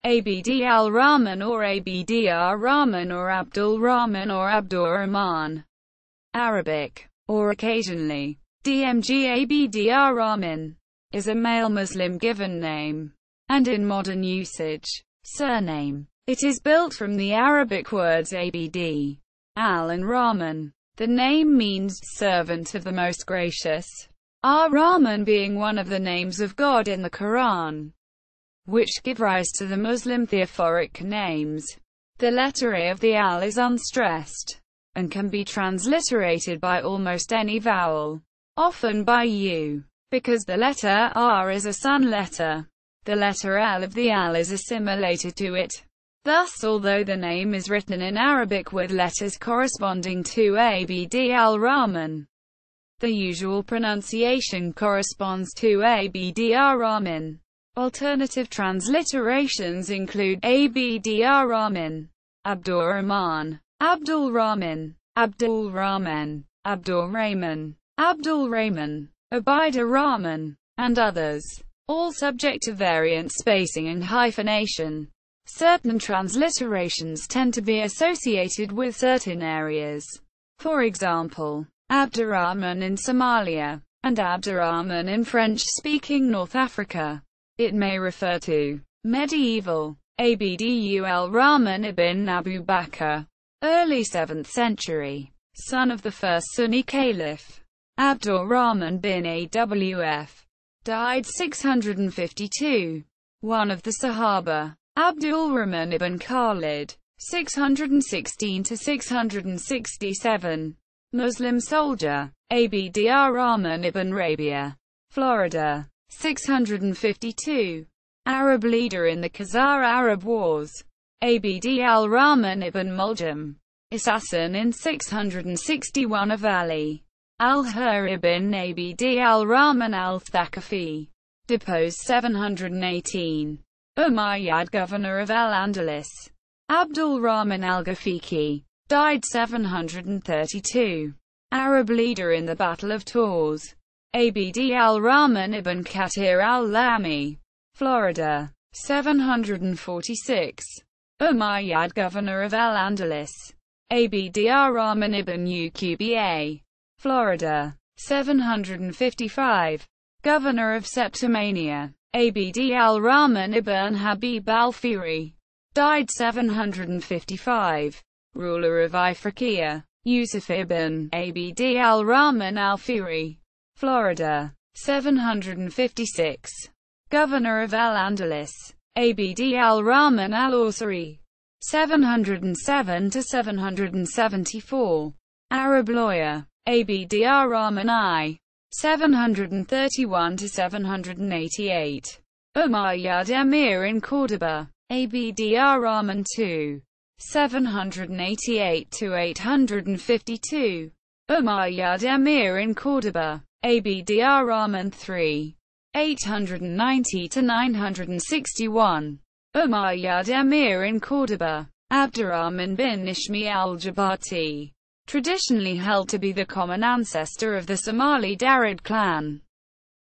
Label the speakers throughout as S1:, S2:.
S1: Abd al-Rahman or Abdirahman or Abdul Rahman or Abdurrahman, Arabic, or occasionally DMG Abdirahman, is a male Muslim given name, and in modern usage, surname. It is built from the Arabic words Abd, al and Rahman. The name means servant of the Most Gracious, ar-Rahman being one of the names of God in the Qur'an, which give rise to the Muslim theophoric names. The letter A of the al is unstressed, and can be transliterated by almost any vowel, often by u. Because the letter R is a son letter, the letter L of the al is assimilated to it. Thus, although the name is written in Arabic with letters corresponding to Abd al-Rahman, the usual pronunciation corresponds to Abdirahman. Alternative transliterations include Abdirahman, Abdurrahman, Abdulrahman, Abdulrahman, Abdurrahman, Abdulrahman, Abidur and others, all subject to variant spacing and hyphenation. Certain transliterations tend to be associated with certain areas. For example, Abdurrahman in Somalia, and Abdirahman in French-speaking North Africa. It may refer to medieval Abdul Rahman ibn Abu Bakr, early 7th century, son of the first Sunni caliph, Abdurrahman bin Awf, died 652, one of the Sahaba, Abdulrahman ibn Khalid, 616–667, Muslim soldier, Abdirahman ibn Rabia, Florida, 652, Arab leader in the Khazar-Arab Wars, Abd al-Rahman ibn Muljam, assassin in 661 of Ali al-Hur ibn Abd al-Rahman al-Thaqafi, deposed 718, Umayyad governor of Al-Andalus, Abdul Rahman al-Ghafiqi, died 732, Arab leader in the Battle of Tours, Abd al-Rahman ibn Kathir al-Lami, Florida, 746, Umayyad governor of Al-Andalus, Abd ar-Rahman ibn Uqba, Florida, 755, governor of Septimania, Abd al-Rahman ibn Habib al-Fihri, died 755, ruler of Ifriqiya, Yusuf ibn Abd al-Rahman al-Fihri, Florida, 756, governor of Al-Andalus, Abd al-Rahman al-Awsari, 707–774, Arab lawyer, Abd ar-Rahman I, 731–788, Umayyad emir in Cordoba, Abd ar-Rahman II, 788–852, Umayyad emir in Cordoba, Abd ar-Rahman III, 890–961, Umayyad emir in Cordoba, Abdurrahman bin Ishmi al-Jabati, traditionally held to be the common ancestor of the Somali Darid clan.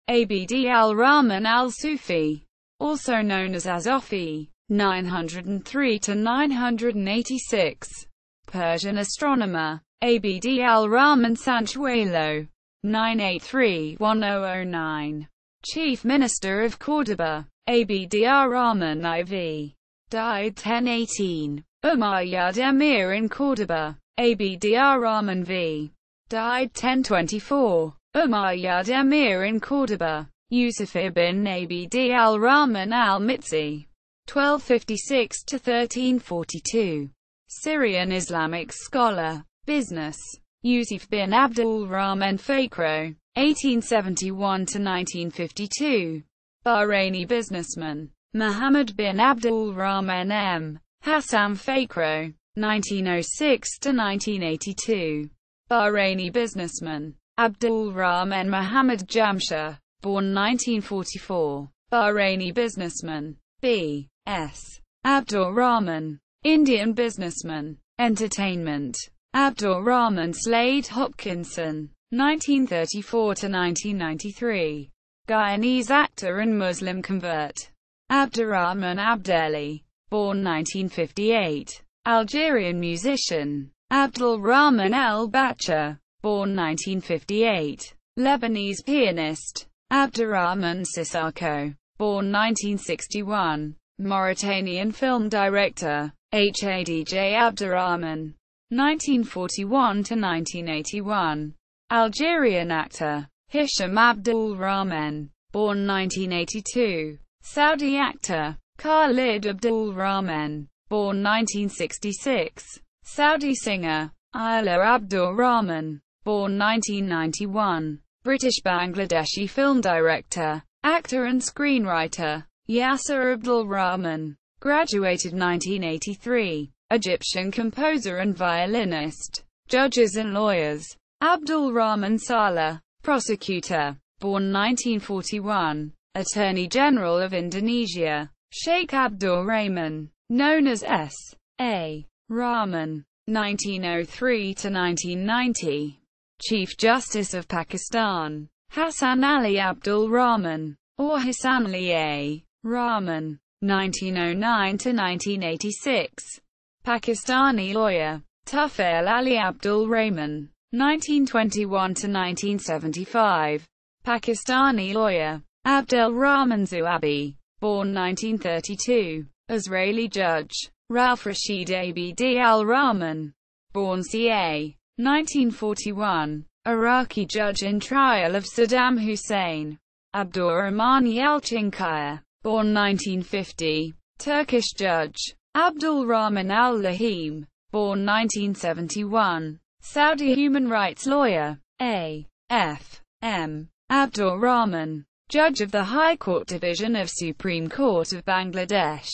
S1: Abd al-Rahman al-Sufi, also known as Azofi, 903–986, Persian astronomer, Abd al-Rahman Sanchuelo, 983–1009, Chief Minister of Cordoba, Abd ar-Rahman IV, died 1018, Umayyad emir in Cordoba, Abd ar-Rahman V, died 1024, Umayyad emir in Cordoba, Yusuf ibn Abd al-Rahman al-Mitzi, 1256–1342, Syrian Islamic scholar, business, Yusuf bin Abdul Rahman Fakhro, 1871–1952, Bahraini businessman, Muhammad bin Abdul Rahman M. Hassan Fakhro, 1906–1982, Bahraini businessman, Abdul Rahman Muhammad Jamshah, born 1944, Bahraini businessman, B. S. Abdurrahman, Indian businessman, entertainment, Abdurrahman Slade Hopkinson, 1934–1993, Guyanese actor and Muslim convert, Abdurrahman Abdelli, born 1958. Algerian musician. Abdul Rahman Al-Bacha, born 1958. Lebanese pianist. Abdirahman Sissako, born 1961. Mauritanian film director. Hadj Abdirahman, 1941–1981. Algerian actor. Hisham Abdul Rahman, born 1982. Saudi actor. Khalid Abdul Rahman, born 1966. Saudi singer. Ayla Abdur Rahman, born 1991. British Bangladeshi film director, actor and screenwriter. Yasser Abdul Rahman, graduated 1983. Egyptian composer and violinist. Judges and lawyers. Abdul Rahman Saleh, prosecutor, born 1941. Attorney General of Indonesia. Sheikh Abdur Rehman, known as S.A. Rahman, 1903–1990. Chief Justice of Pakistan. Hassan Ali Abdul Rahman, or Hassan Ali A. Rahman, 1909–1986. Pakistani lawyer. Tufail Ali Abdul Rahman, 1921–1975. Pakistani lawyer. Abdelrahman Zuabi, born 1932. Israeli judge. Ralph Rashid Abd al-Rahman, born ca. 1941. Iraqi judge in trial of Saddam Hussein. Abdurrahman Yalchinkaya, born 1950. Turkish judge. Abdulrahman Al-Lahim, born 1971. Saudi human rights lawyer. A.F.M. Abdur Rahman, judge of the High Court Division of Supreme Court of Bangladesh.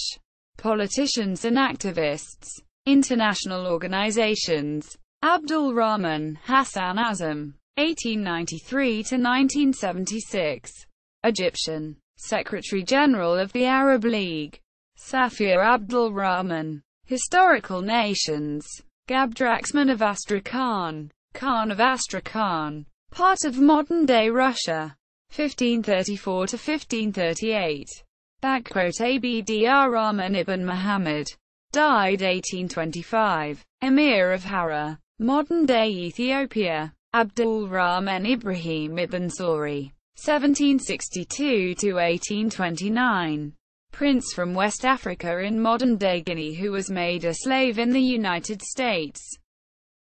S1: Politicians and activists. International organizations. Abdul Rahman Hassan Azam, 1893–1976. Egyptian. Secretary General of the Arab League. Safir Abdul Rahman. Historical nations. Abdraxman of Astrakhan, Khan of Astrakhan, part of modern-day Russia. 1534–1538. Abdur Rahman ibn Muhammad. Died 1825. Emir of Hara, modern-day Ethiopia. Abdul Rahman Ibrahim ibn Sori. 1762–1829. Prince from West Africa in modern-day Guinea who was made a slave in the United States.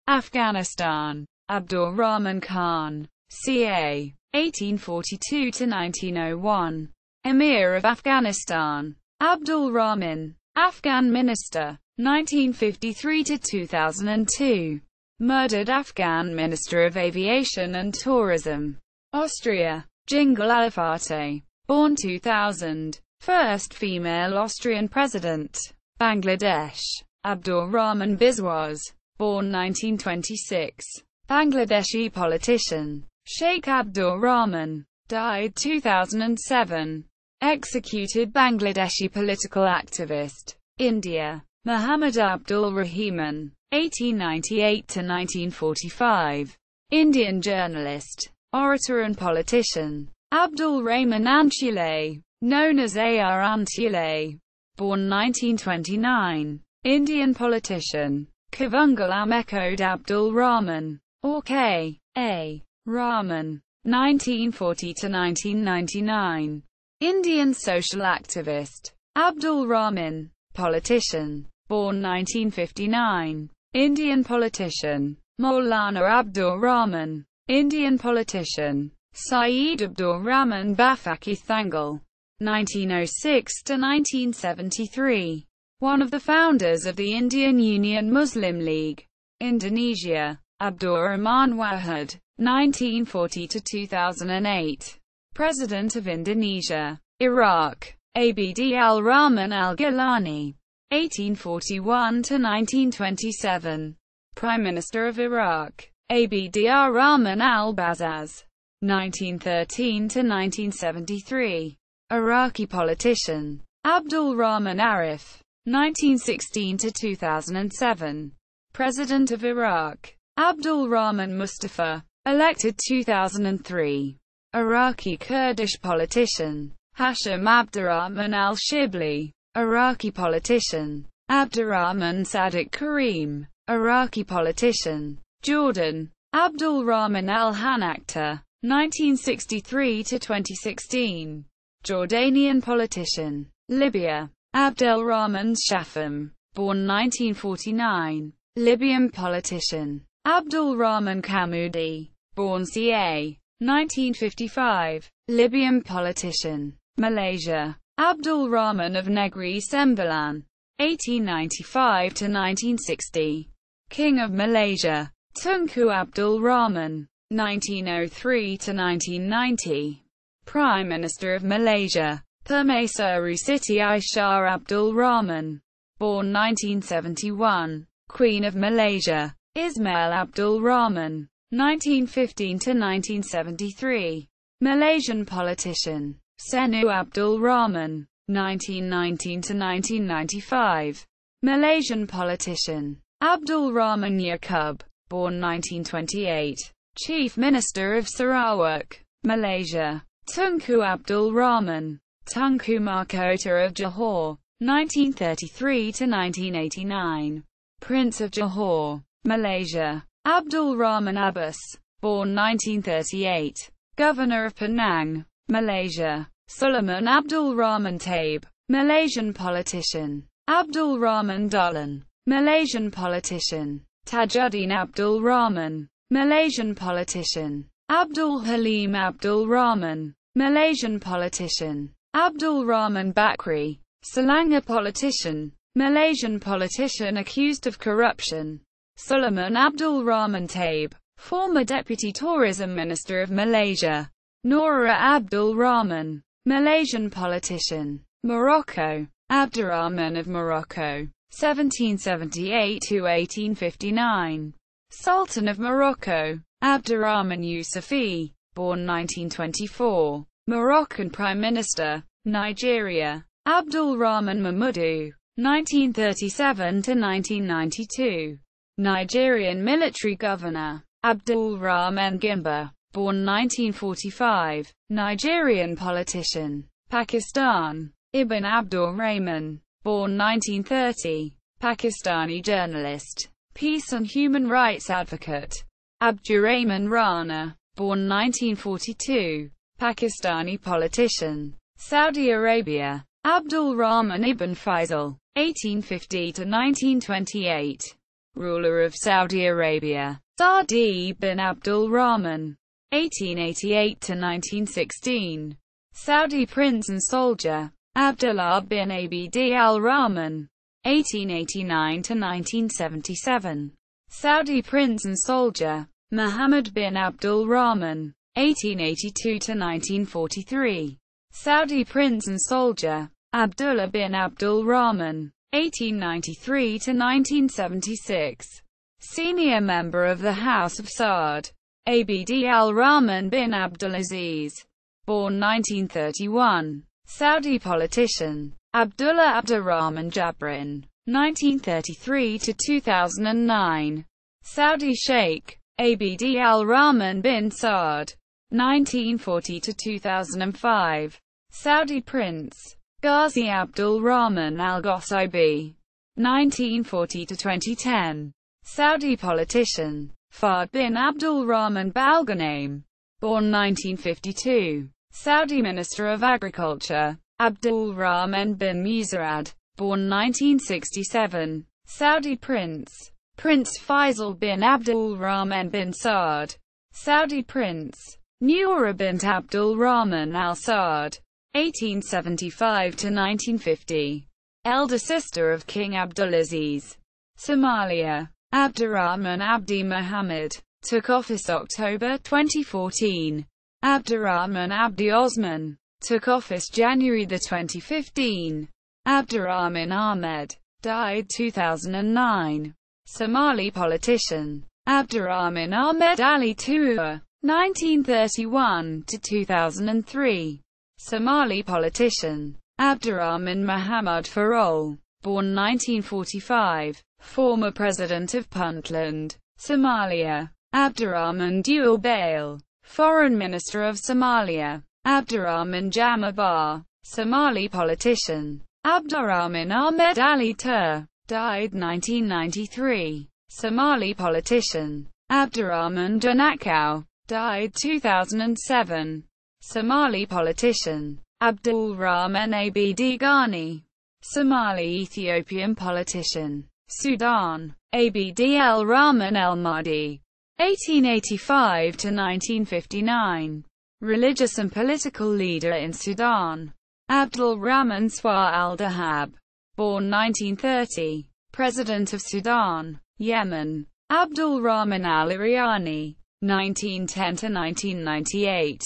S1: Afghanistan. Abdurrahman Khan. ca. 1842–1901. Emir of Afghanistan. Abdul Rahman. Afghan minister. 1953–2002. Murdered Afghan Minister of Aviation and Tourism. Austria. Jingal Alifate. Born 2000. First female Austrian president. Bangladesh. Abdurrahman Biswas. Born 1926. Bangladeshi politician. Sheikh Abdur Rahman. Died 2007. Executed Bangladeshi political activist. India. Muhammad Abdul Rahman. 1898–1945. Indian journalist, orator and politician. Abdul Rahman Antule, known as Ar Antule. Born 1929. Indian politician. Kavungal Ahmed Abdul Rahman, or K. A. Rahman. 1940–1999. Indian social activist. Abdul Rahman. Politician. Born 1959. Indian politician. Maulana Abdur Rahman. Indian politician. Syed Abdur Rahman Bafaki Thangal. 1906–1973. One of the founders of the Indian Union Muslim League. Indonesia. Abdurrahman Wahid. 1940–2008. President of Indonesia. Iraq. Abd al-Rahman al-Gilani. 1841–1927. Prime Minister of Iraq. Abd Rahman al-Bazaz. 1913–1973. Iraqi politician. Abdul Rahman Arif. 1916–2007. President of Iraq. Abdul Rahman Mustafa. Elected 2003. Iraqi Kurdish politician. Hashim Abdurrahman al-Shibli. Iraqi politician. Abdurrahman Sadiq Karim, Iraqi politician. Jordan. Abdulrahman Al-Han, actor, 1963–2016. Jordanian politician. Libya. Abdelrahman Shafam, born 1949. Libyan politician. Abdulrahman Kamoudi, born ca. 1955. Libyan politician. Malaysia. Abdul Rahman of Negri Sembilan, 1895–1960. King of Malaysia. Tunku Abdul Rahman, 1903–1990. Prime Minister of Malaysia. Permaisuri Siti Aisyah Abdul Rahman, born 1971. Queen of Malaysia. Ismail Abdul Rahman, 1915–1973. Malaysian politician. Senu Abdul Rahman, 1919–1995. Malaysian politician. Abdul Rahman Yaakob, born 1928. Chief Minister of Sarawak, Malaysia. Tunku Abdul Rahman, Tunku Mahkota of Johor, 1933–1989. Prince of Johor, Malaysia. Abdul Rahman Abbas, born 1938. Governor of Penang, Malaysia. Sulaiman Abdul Rahman Taib, Malaysian politician. Abdul Rahman Dahlan, Malaysian politician. Tajuddin Abdul Rahman, Malaysian politician. Abdul Halim Abdul Rahman, Malaysian politician. Abdul Rahman Bakri, Selangor politician. Malaysian politician accused of corruption. Sulaiman Abdul Rahman Taib, former Deputy Tourism Minister of Malaysia. Nora Abdul Rahman, Malaysian politician. Morocco. Abdirahman of Morocco, 1778–1859. Sultan of Morocco. Abdurrahman Yusufi, born 1924. Moroccan Prime Minister. Nigeria. Abdul Rahman Mahmudu, 1937–1992. Nigerian military governor. Abdul Rahman Gimba, born 1945. Nigerian politician. Pakistan. Ibn Abdur Rehman, born 1930. Pakistani journalist. Peace and human rights advocate. Abdurrahman Rana, born 1942. Pakistani politician. Saudi Arabia. Abdul Rahman ibn Faisal, 1850–1928. Ruler of Saudi Arabia. Saadi bin Abdul Rahman, 1888–1916. Saudi prince and soldier. Abdullah bin Abd al-Rahman, 1889–1977. Saudi prince and soldier. Muhammad bin Abdul Rahman, 1882–1943. Saudi prince and soldier. Abdullah bin Abdul Rahman, 1893–1976. Senior member of the House of Saud. Abd al-Rahman bin Abdulaziz, born 1931. Saudi politician. Abdullah Abdurrahman Jabrin, 1933–2009. Saudi Sheikh. Abd al-Rahman bin Saud, 1940–2005. Saudi prince. Ghazi Abdul Rahman Al-Ghosaibi, 1940–2010. Saudi politician. Fahd bin Abdul Rahman Balganaim, born 1952. Saudi Minister of Agriculture. Abdul Rahman bin Muzarrad, born 1967. Saudi prince. Prince Faisal bin Abdul Rahman bin Saud. Saudi prince. Noura bint Abdul Rahman Al Saud, 1875–1950. Elder sister of King Abdulaziz. Somalia. Abdirahman Abdi Muhammad, took office October 2014. Abdirahman Abdi Osman, took office January 2015. Abdirahman Ahmed, died 2009. Somali politician. Abdirahman Ahmed Ali Tour, 1931–2003. Somali politician. Abdirahman Muhammad Farol, born 1945. Former President of Puntland, Somalia. Abdirahman Dual Bail, Foreign Minister of Somalia. Abdirahman Jamabar, Somali politician. Abdurrahman Ahmed Ali Tur, died 1993. Somali politician. Abdurrahman Janakau, died 2007. Somali politician. Abdul Rahman Abd Ghani, Somali Ethiopian politician. Sudan. Abd al-Rahman al-Mahdi, 1885 to 1959. Religious and political leader in Sudan. Abdul Rahman Swa al-Dahab, born 1930. President of Sudan. Yemen. Abdul Rahman al-Iriani, 1910 to 1998.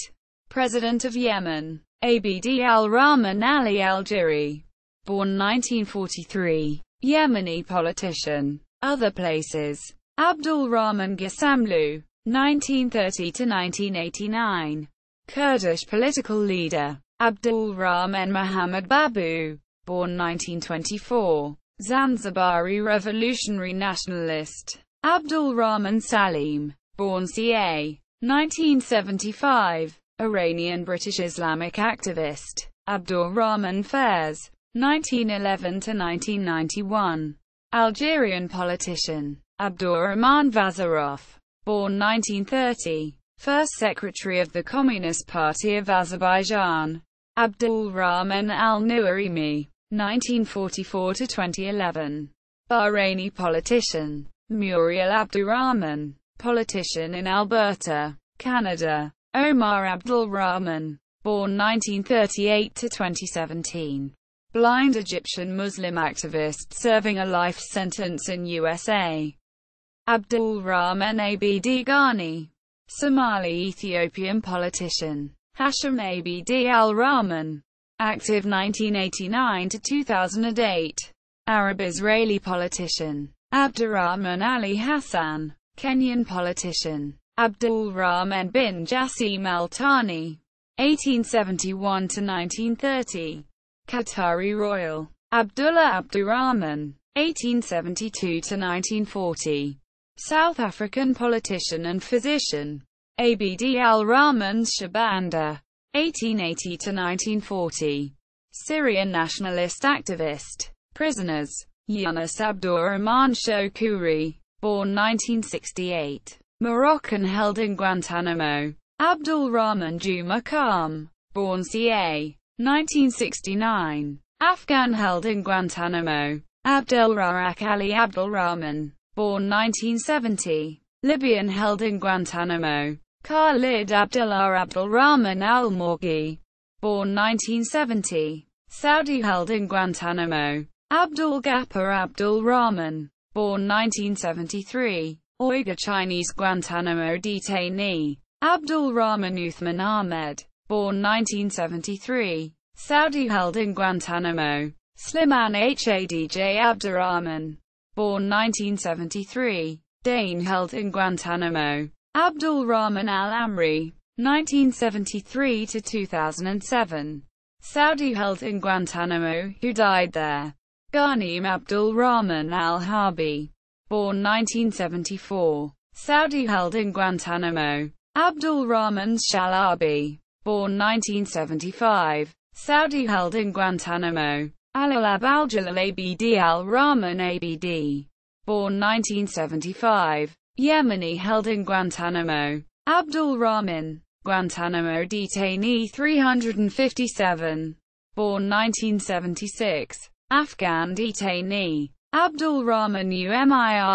S1: President of Yemen. Abd al-Rahman Ali al-Jiri, born 1943. Yemeni politician. Other places. Abdul Rahman Ghasamlu, 1930 to 1989. Kurdish political leader. Abdul Rahman Muhammad Babu, born 1924. Zanzibari revolutionary nationalist. Abdul Rahman Salim, born ca. 1975. Iranian British Islamic activist. Abdurrahman Faiz, 1911 to 1991. Algerian politician. Abdurrahman Vazarov, born 1930. First Secretary of the Communist Party of Azerbaijan. Abdul Rahman Al-Nuaimi, 1944 to 2011. Bahraini politician. Muriel Abdurrahman, politician in Alberta, Canada. Omar Abdul Rahman, born 1938 to 2017. Blind Egyptian Muslim activist serving a life sentence in USA. Abdul Rahman Abd Ghani, Somali Ethiopian politician. Hashim Abd al-Rahman, active 1989 to 2008. Arab-Israeli politician. Abdirahman Ali Hassan, Kenyan politician. Abdul Rahman bin Jassim al-Thani, 1871 to 1930. Qatari royal. Abdullah Abdurrahman, 1872 to 1940. South African politician and physician. Abd al-Rahman Shabanda, 1880 to 1940. Syrian nationalist activist. Prisoners. Yunus Abdurrahman Shokuri, born 1968. Moroccan held in Guantanamo. Abdul Rahman Juma Khan, born ca. 1969. Afghan held in Guantanamo. Abdelrazak Ali Abdul Rahman, born 1970. Libyan held in Guantanamo. Khalid Abdullah Abdul Rahman Al-Morgi, born 1970. Saudi held in Guantanamo. Abdul Ghaffar Abdul Rahman, born 1973. Uyghur Chinese Guantanamo detainee. Abdul Rahman Uthman Ahmed, born 1973. Saudi held in Guantanamo. Sliman Hadj Abdurrahman, born 1973. Dane held in Guantanamo. Abdul Rahman Al-Amri, 1973 to 2007. Saudi held in Guantanamo, who died there. Ghanim Abdul Rahman Al-Harbi, born 1974. Saudi held in Guantanamo. Abdul Rahman Shalabi, born 1975. Saudi held in Guantanamo. Al-Alab Al-Jalal Abd al-Rahman Abd, born 1975. Yemeni held in Guantanamo. Abdul Rahman, Guantanamo detainee 357, born 1976. Afghan detainee. Abdul Rahman Umir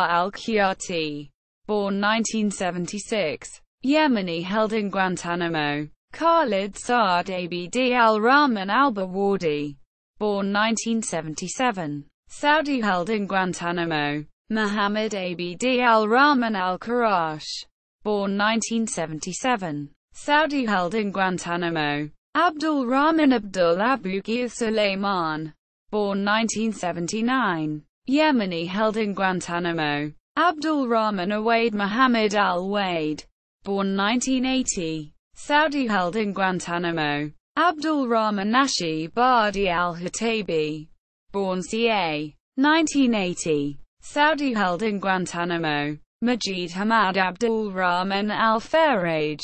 S1: al-Qiyati, born 1976. Yemeni held in Guantanamo. Khalid Saad Abd al-Rahman al-Bawardi, born 1977. Saudi held in Guantanamo. Muhammad Abd al-Rahman al-Karash, born 1977. Saudi held in Guantanamo. Abdul Rahman Abdul Abu Ghir Suleiman, born 1979. Yemeni held in Guantanamo. Abdul Rahman Awaid Muhammad al-Waid, born 1980. Saudi held in Guantanamo. Abdul Rahman Nashi Badi al-Hatabi, born ca. 1980. Saudi held in Guantanamo. Majid Hamad Abdul Rahman al-Faraj,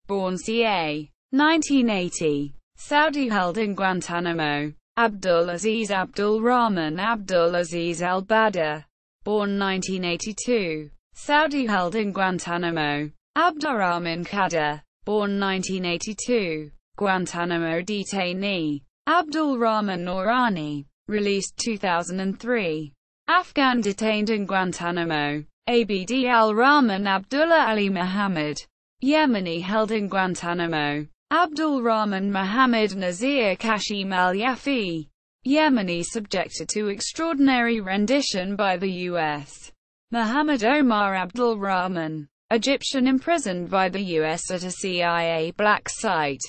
S1: born ca. 1980. Saudi held in Guantanamo. Abdul Aziz Abdul Rahman Abdul Aziz al-Badr, born 1982, Saudi, held in Guantanamo. Abdurrahman Qadr, born 1982, Guantanamo detainee. Abdul Rahman Noorani, released 2003. Afghan detained in Guantanamo. Abd al-Rahman Abdullah Ali Muhammad, Yemeni, held in Guantanamo. Abdul Rahman Muhammad Nazir Kashim al-Yafi, Yemeni, subjected to extraordinary rendition by the U.S. Muhammad Omar Abdul Rahman, Egyptian, imprisoned by the U.S. at a CIA black site.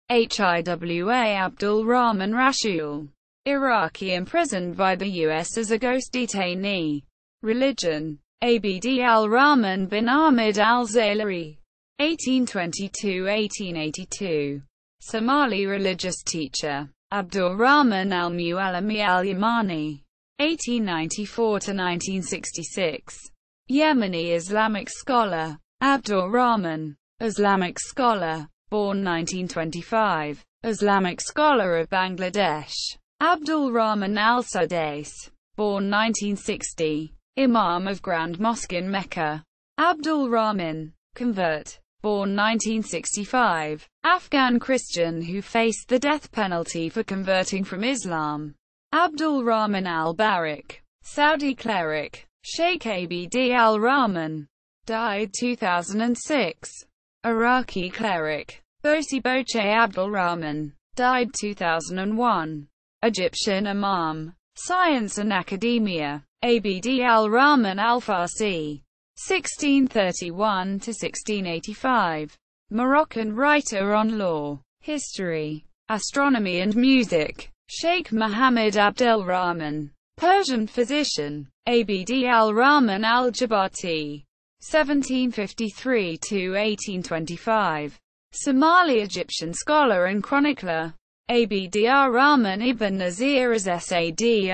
S1: Hiwa Abdul Rahman Rashul, Iraqi, imprisoned by the U.S. as a ghost detainee. Religion: Abd al-Rahman bin Ahmed al-Zailari, 1822–1882. Somali religious teacher. Abdurrahman al-Muallimi al-Yamani, 1894–1966. Yemeni Islamic scholar. Abdurrahman, Islamic scholar, born 1925. Islamic scholar of Bangladesh. Abdul Rahman al-Sudais, born 1960. Imam of Grand Mosque in Mecca. Abdul Rahman, convert, born 1965. Afghan Christian who faced the death penalty for converting from Islam. Abdul Rahman al-Barak, Saudi cleric. Sheikh Abd al-Rahman, died 2006. Iraqi cleric. Bosi Boche Abdul Rahman, died 2001. Egyptian imam. Science and academia. Abd al-Rahman al-Farsi, 1631–1685. Moroccan writer on law, history, astronomy and music. Sheikh Muhammad Abdul Rahman, Persian physician. Abd al-Rahman al-Jabati, 1753–1825. Somali Egyptian scholar and chronicler. Abd ar-Rahman ibn Nazir as Sadi,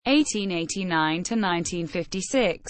S1: 1889–1956.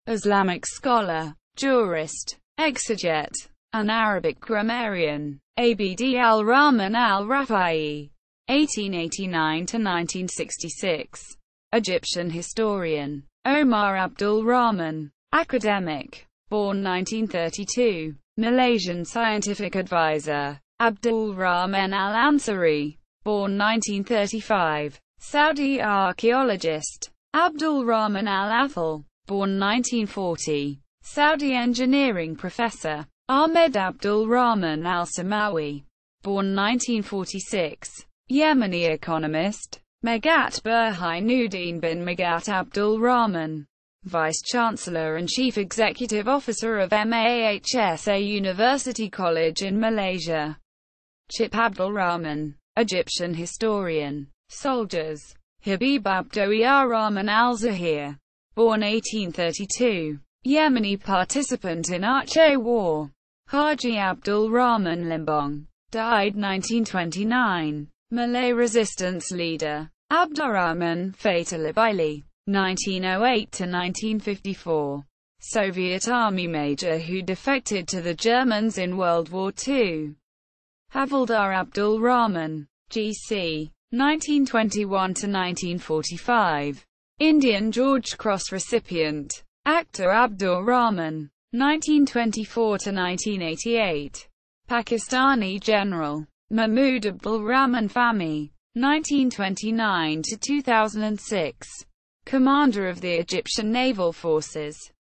S1: Islamic scholar, jurist, exeget, and Arabic grammarian. Abd al-Rahman al-Rafai, 1889–1966. Egyptian historian. Omar Abdul Rahman, academic, born 1932. Malaysian scientific advisor. Abdul Rahman al-Ansari, born 1935. Saudi archaeologist. Abdul Rahman al-Athal, born 1940. Saudi engineering professor. Ahmed Abdul Rahman Al-Samawi, born 1946. Yemeni economist. Megat Burhanuddin bin Megat Abdul Rahman, Vice-Chancellor and Chief Executive Officer of MAHSA University College in Malaysia. Chip Abdul Rahman, Egyptian historian. Soldiers. Habib Abdul Rahman al-Zahir, born 1832. Yemeni participant in Aceh War. Haji Abdul Rahman Limbong, died 1929. Malay resistance leader. Abdirahman Fatalabili, 1908–1954. Soviet Army major who defected to the Germans in World War II. Havildar Abdul Rahman, G.C., 1921–1945. Indian George Cross recipient. Actor Abdur Rahman, 1924–1988. Pakistani general. Mahmud Abdul Rahman Fahmy, 1929–2006. Commander of the Egyptian Naval Forces.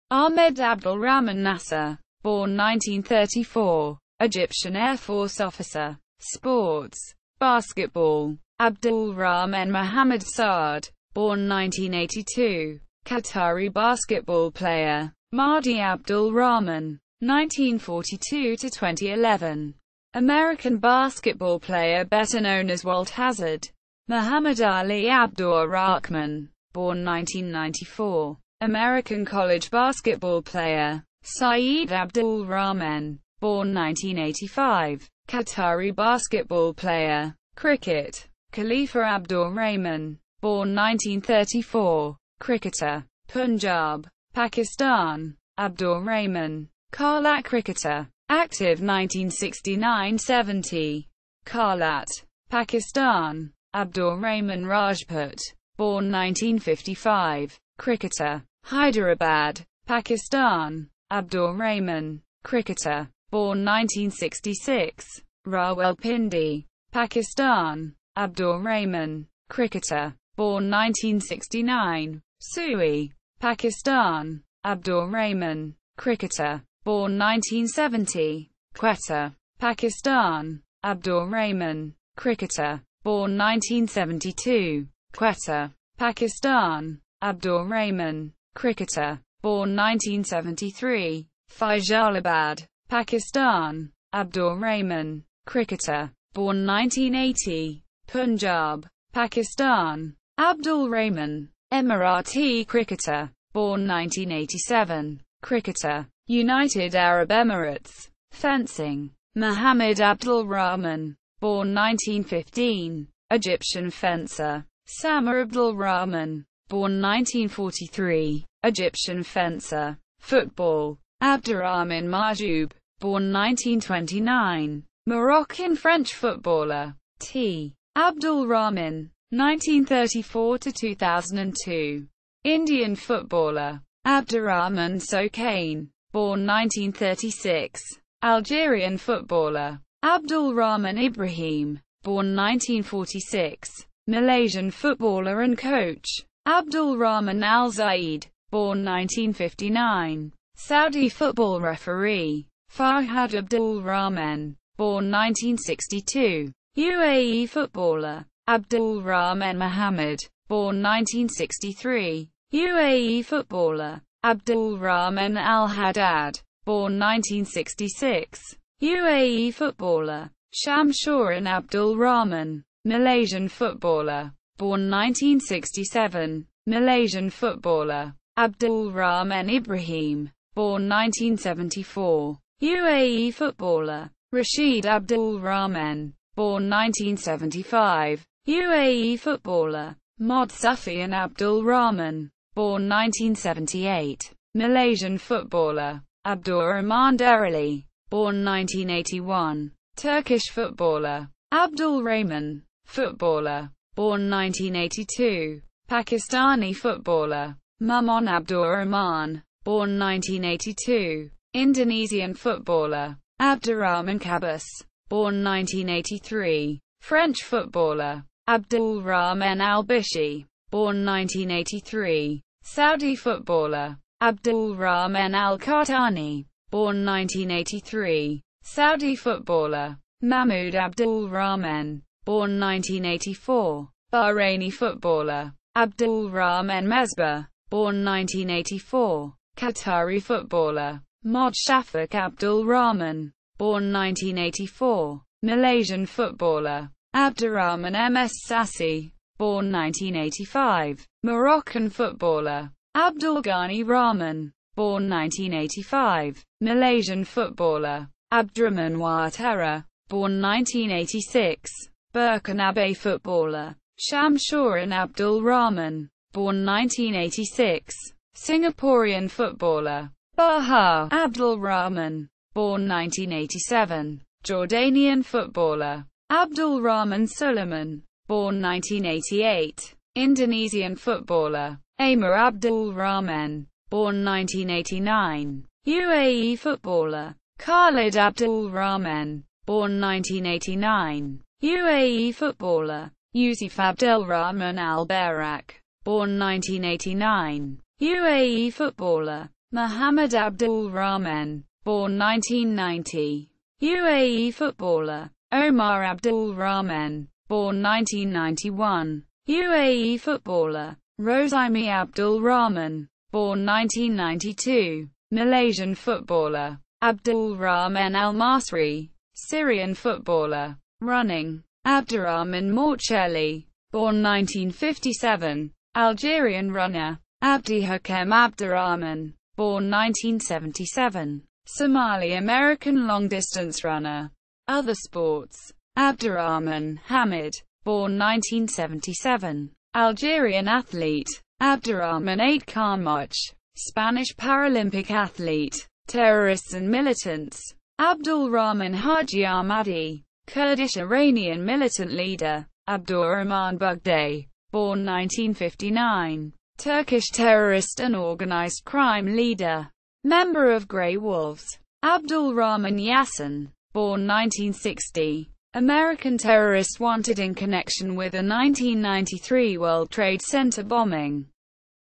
S1: Ahmed Abdul Rahman Nasser, born 1934. Egyptian Air Force officer. Sports. Basketball. Abdul Rahman Muhammad Saad, born 1982. Qatari basketball player. Mahdi Abdul Rahman, 1942–2011. American basketball player better known as Walt Hazzard. Muhammad Ali Abdur Rehman, born 1994. American college basketball player. Saeed Abdul Rahman, born 1985. Qatari basketball player. Cricket. Khalifa Abdur Rehman, born 1934. Cricketer. Punjab, Pakistan. Abdur Rehman. Karlat cricketer. Active 1969–70. Karlat, Pakistan. Abdurrahman Rajput, born 1955, cricketer, Hyderabad, Pakistan. Abdurrahman, cricketer, born 1966, Rawalpindi, Pakistan. Abdurrahman, cricketer, born 1969, Sui, Pakistan. Abdurrahman, cricketer, born 1970, Quetta, Pakistan. Abdurrahman, cricketer, born 1972, Quetta, Pakistan. Abdurrahman, cricketer, born 1973, Faisalabad, Pakistan. Abdurrahman, cricketer, born 1980, Punjab, Pakistan. Abdul Rahman, Emirati cricketer, born 1987, cricketer, United Arab Emirates. Fencing. Muhammad Abdul Rahman, born 1915, Egyptian fencer. Samar Abdul Rahman, born 1943, Egyptian fencer. Football. Abdirahman Majoub, born 1929, Moroccan French footballer. T. Abdul Rahman, 1934–2002, Indian footballer. Abdirahman Sokain, born 1936, Algerian footballer. Abdul Rahman Ibrahim, born 1946, Malaysian footballer and coach. Abdul Rahman Al-Zaid, born 1959, Saudi football referee. Farhad Abdul Rahman, born 1962, UAE footballer. Abdul Rahman Muhammad, born 1963, UAE footballer. Abdul Rahman Al-Haddad, born 1966, UAE footballer. Shamsuddin Abdul Rahman, Malaysian footballer, born 1967, Malaysian footballer. Abdul Rahman Ibrahim, born 1974, UAE footballer. Rashid Abdul Rahman, born 1975, UAE footballer. Mod Sufian Abdul Rahman, born 1978, Malaysian footballer. Abdurrahman Derali, born 1981, Turkish footballer. Abdul Rehman, footballer, born 1982, Pakistani footballer. Mamun Abdurrahman, born 1982, Indonesian footballer. Abdirahman Kabus, born 1983, French footballer. Abdul Rahman Al-Bishi, born 1983, Saudi footballer. Abdul Rahman Al-Qahtani, born 1983, Saudi footballer. Mahmoud Abdul Rahman, born 1984, Bahraini footballer. Abdul Rahman Mesbah, born 1984, Qatari footballer. Mod Shafik Abdul Rahman, born 1984, Malaysian footballer. Abdirahman Ms. Sassi, born 1985, Moroccan footballer. Abdul Ghani Rahman, born 1985, Malaysian footballer. Abdurrahman Watera, born 1986, Burkinabe footballer. Shamsuddin Abdul Rahman, born 1986, Singaporean footballer. Baha Abdul Rahman, born 1987, Jordanian footballer. Abdul Rahman Sulaiman, born 1988, Indonesian footballer. Amir Abdul Rahman, born 1989, UAE footballer. Khalid Abdul Rahman, born 1989, UAE footballer. Yusuf Abdul Rahman Al-Barak, born 1989, UAE footballer. Muhammad Abdul Rahman, born 1990, UAE footballer. Omar Abdul Rahman, born 1991, UAE footballer. Rosimi Abdul Rahman, born 1992, Malaysian footballer. Abdul Rahman Al-Masri, Syrian footballer. Running. Abdirahman Morcelli, born 1957, Algerian runner. Abdi Hakem Abdirahman, born 1977, Somali American long-distance runner. Other sports. Abdirahman Hamid, born 1977, Algerian athlete. Abdirahman 8 Karmuch, Spanish Paralympic athlete. Terrorists and militants. Abdul Rahman Haji Ahmadi, Kurdish Iranian militant leader. Abdurrahman Bugday, born 1959. Turkish terrorist and organized crime leader. Member of Grey Wolves. Abdul Rahman Yasin, born 1960. American terrorist wanted in connection with a 1993 World Trade Center bombing.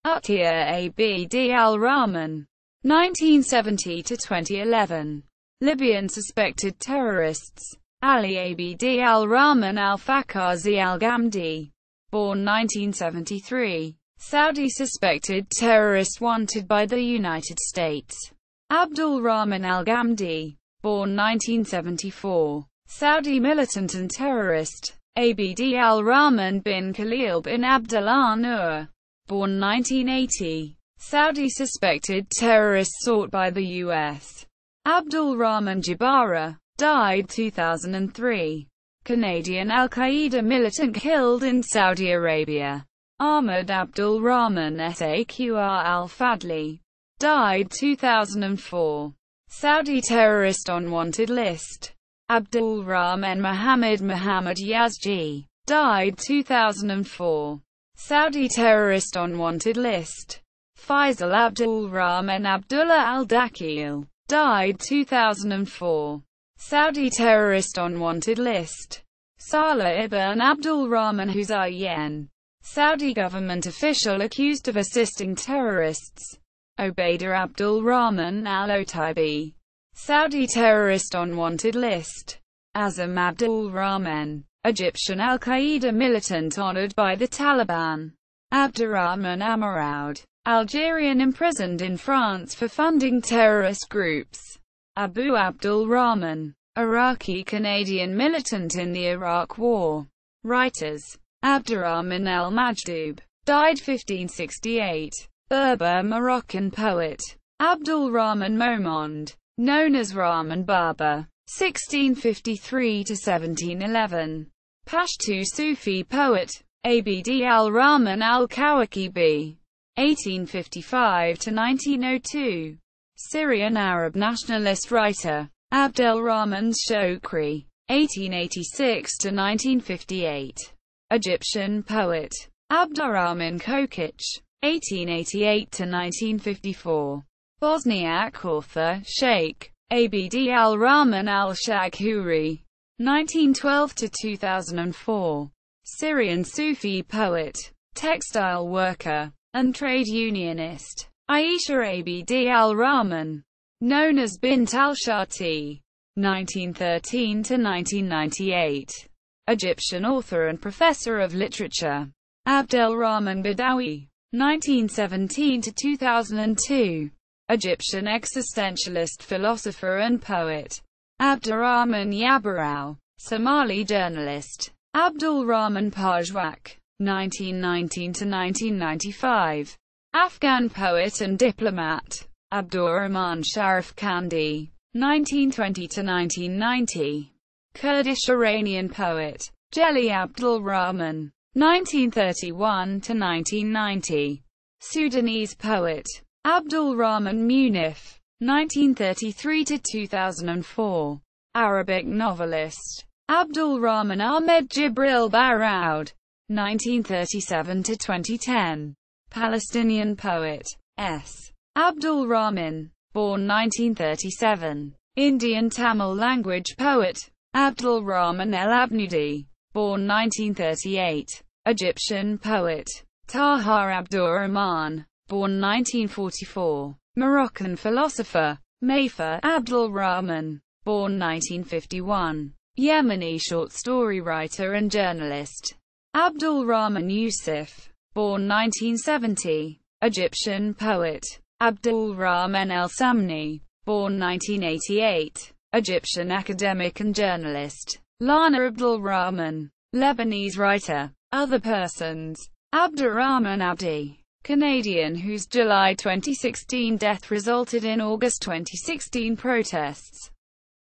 S1: Abd al-Rahman, 1970 to 2011. Libyan suspected terrorists. Ali Abd al-Rahman al-Fakhazi al-Ghamdi, born 1973. Saudi suspected terrorist wanted by the United States. Abdulrahman al-Ghamdi, born 1974. Saudi militant and terrorist. Abd al-Rahman bin Khalil bin Abdullah Nur, born 1980. Saudi suspected terrorist sought by the U.S. Abdulrahman Jabara, died 2003. Canadian Al-Qaeda militant killed in Saudi Arabia. Ahmed Abdul Rahman Saqr al-Fadli, died 2004. Saudi terrorist on wanted list. Abdul Rahman Muhammad Yazji, died 2004. Saudi terrorist on wanted list. Faisal Abdul Rahman Abdullah al-Dakil, died 2004. Saudi terrorist on wanted list. Salah ibn Abdul Rahman Husayn, Saudi government official accused of assisting terrorists. Ubaida Abdul Rahman al-Otaibi, Saudi terrorist on wanted list. Azam Abdul Rahman, Egyptian al-Qaeda militant honored by the Taliban. Abdirahman Amaraud, Algerian imprisoned in France for funding terrorist groups. Abu Abdul Rahman, Iraqi-Canadian militant in the Iraq War. Writers: Abdurrahman al-Majdoub, died 1568. Berber Moroccan poet. Abdul Rahman Momond, known as Rahman Baba, 1653–1711. Pashto Sufi poet. Abd al-Rahman al-Kawakibi, 1855–1902. Syrian Arab nationalist writer. Abdelrahman Shokri, 1886–1958. Egyptian poet. Abdurrahman Kokic, 1888–1954. Bosniak author, Sheikh Abd al-Rahman al-Shaghuri, 1912–2004. Syrian Sufi poet, textile worker, and trade unionist. Aisha Abd al-Rahman, known as Bint al-Shati, 1913–1998. Egyptian author and professor of literature. Abdelrahman Badawi, 1917–2002. Egyptian existentialist philosopher and poet. Abdurrahman Yabarau, Somali journalist. Abdul Rahman Pajwak, 1919–1995. Afghan poet and diplomat. Abdurrahman Sharif Kandi, 1920–1990. Kurdish Iranian poet. Jeli Abdul Rahman, 1931–1990. Sudanese poet. Abdul Rahman Munif, 1933–2004. Arabic novelist. Abdul Rahman Ahmed Jibril Baroud, 1937–2010. Palestinian poet. S. Abdul Rahman, born 1937. Indian Tamil language poet. Abdul Rahman El-Abnudi, born 1938. Egyptian poet. Taha Abdurrahman, born 1944. Moroccan philosopher. Mayfa Abdul Rahman, born 1951. Yemeni short story writer and journalist. Abdul Rahman Yusuf, born 1970. Egyptian poet. Abdul Rahman El-Samni, born 1988. Egyptian academic and journalist. Lana Abdul Rahman, Lebanese writer. Other persons. Abdirahman Abdi, Canadian whose July 2016 death resulted in August 2016 protests.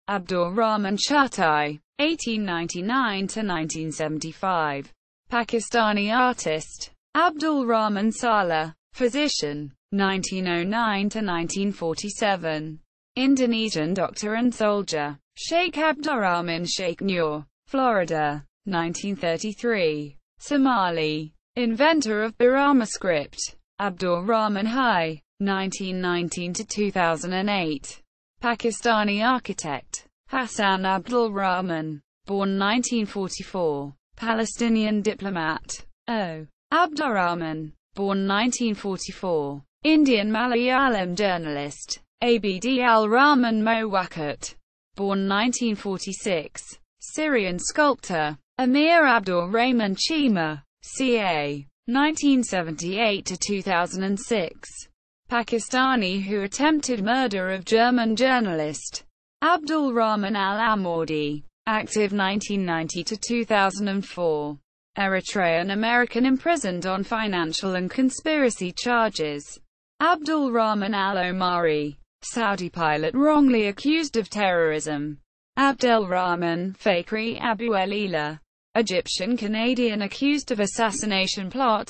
S1: Abdurrahman Shatai, 1899–1975. Pakistani artist. Abdul Rahman Saleh, physician, 1909–1947. Indonesian doctor and soldier. Sheikh Abdurrahman Sheikh Nur, Florida, 1933. Somali. Inventor of Burama script. Abdur Rahman High. 1919–2008. Pakistani architect. Hassan Abdul Rahman. Born 1944. Palestinian diplomat. O. Abdirahman. Born 1944. Indian Malayalam journalist. Abd al-Rahman Mowaqqat. Born 1946. Syrian sculptor. Amir Abdur Rehman Chima. ca. 1978–2006. Pakistani who attempted murder of German journalist Abdul Rahman Al-Amawdi. Active 1990–2004. Eritrean American imprisoned on financial and conspiracy charges. Abdul Rahman Al-Omari. Saudi pilot wrongly accused of terrorism. Abdelrahman Fakhri Abu Elila. Egyptian Canadian accused of assassination plot.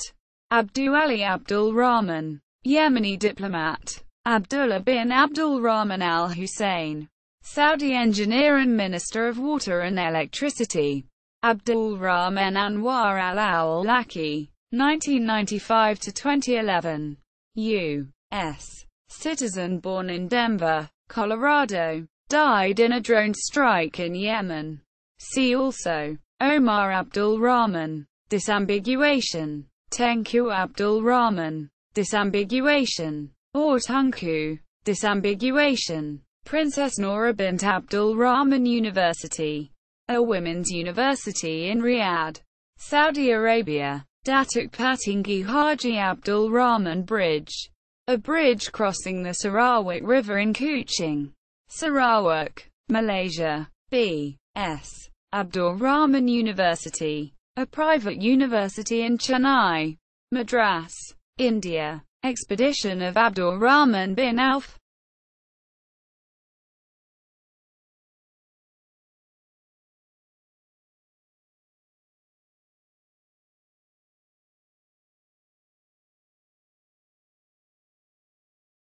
S1: Abdu Ali Abdul Rahman. Yemeni diplomat. Abdullah bin Abdul Rahman Al-Hussein. Saudi engineer and Minister of Water and Electricity. Abdul Rahman Anwar Al-Awlaki. 1995–2011. U.S. citizen born in Denver, Colorado. Died in a drone strike in Yemen. See also. Omar Abdul Rahman. Disambiguation. Tengku Abdul Rahman. Disambiguation. Or Tunku. Disambiguation. Princess Noura bint Abdul Rahman University. A women's university in Riyadh, Saudi Arabia. Datuk Patinggi Haji Abdul Rahman Bridge. A bridge crossing the Sarawak River in Kuching, Sarawak, Malaysia. B.S. Abdur Rahman University. A private university in Chennai, Madras, India. Expedition of Abdur Rahman bin Auf.